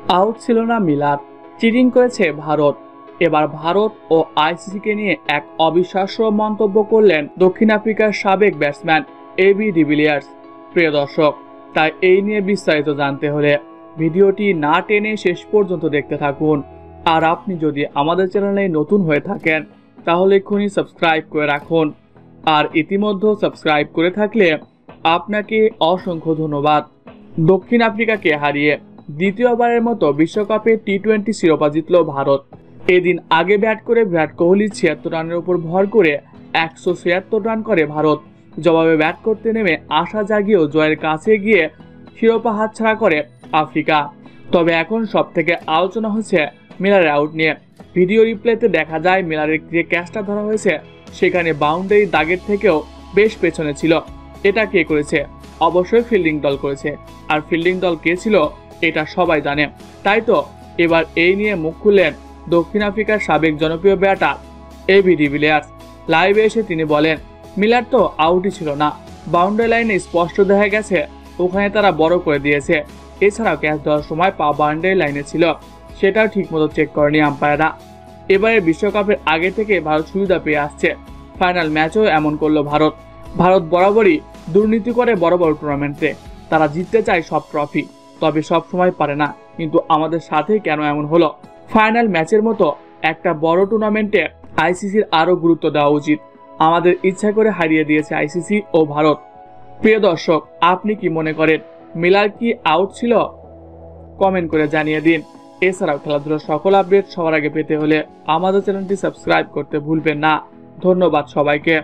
Out ছিল না Miller, cheating করেছে ভারত। এবার ভারত ও আইসিসিকে নিয়ে এক অবিশ্বাস্য মন্তব্য করলেন দক্ষিণ আফ্রিকার সাবেক ব্যাটসম্যান এবি ডিভিলিয়ার্স। প্রিয় দর্শক, তাই এই নিয়ে বিস্তারিত জানতে হলে ভিডিওটি না টেনে শেষ পর্যন্ত দেখতে থাকুন। আর আপনি যদি আমাদের চ্যানেলে নতুন হয়ে থাকেন তাহলে এক্ষুনি সাবস্ক্রাইব করে রাখুন। আর ইতিমধ্যে সাবস্ক্রাইব করে থাকলে আপনাকে অসংখ্য ধন্যবাদ। দক্ষিণ আফ্রিকাকে হারিয়ে দ্বিতীয়বারের মতো বিশ্বকাপে টি-20 শিরোপা জিতল ভারত। এদিন আগে ব্যাট করে বিরাট কোহলি 76 রানের উপর ভর করে 176 রান করে ভারত। জবাবে ব্যাট করতে নেমে আশা জাগিয়েও জয়ের কাছে গিয়ে শিরোপা হাতছাড়া করে আফ্রিকা। তবে এখন সব থেকে আলোচনা হচ্ছে মিলারের আউট নিয়ে। ভিডিও রিপ্লেতে দেখা যায় মিলারের যে ক্যাচটা ধরা হয়েছে সেখানে বাউন্ডারি দাগের থেকেও বেশ পেছনে ছিল। এটা কে করেছে? অবশ্যই ফিল্ডিং দল করেছে। আর ফিল্ডিং দল কে ছিল এটা সবাই জানে। তাই তো এবার এই নিয়ে মুখ খুললেন দক্ষিণ আফ্রিকার সাবেক জনপ্রিয় ব্যাটার এবি ডিভিলিয়ার্স। লাইভে এসে তিনি বলেন, মিলার তো আউটই ছিল না, বাউন্ডারি লাইনে স্পষ্ট দেখা গেছে ওখানে তারা বড় করে দিয়েছে। এছাড়াও ক্যাচ দেওয়ার সময় পা বাউন্ডারি লাইনে ছিল, সেটাও ঠিকমতো চেক করেনি আম্পায়াররা। এবারে বিশ্বকাপের আগে থেকে ভারত সুবিধা পেয়ে আসছে। ফাইনাল ম্যাচেও এমন করলো ভারত। ভারত বরাবরই দুর্নীতি করে বড় বড় টুর্নামেন্টে। তারা জিততে চায় সব ট্রফি, তবে সব সময় পারে না। কিন্তু আমাদের সাথে কেন এমন হলো? ফাইনাল ম্যাচের মতো একটা বড় টুর্নামেন্টে আইসিসির আরো গুরুত্ব দেওয়া উচিত। আমাদের ইচ্ছা করে হারিয়ে দিয়েছে আইসিসি ও ভারত। প্রিয় দর্শক, আপনি কি মনে করেন মিলার কি আউট ছিল? কমেন্ট করে জানিয়ে দিন। এছাড়াও খেলাধুলার সকল আপডেট সবার আগে পেতে হলে আমাদের চ্যানেলটি সাবস্ক্রাইব করতে ভুলবেন না। ধন্যবাদ সবাইকে।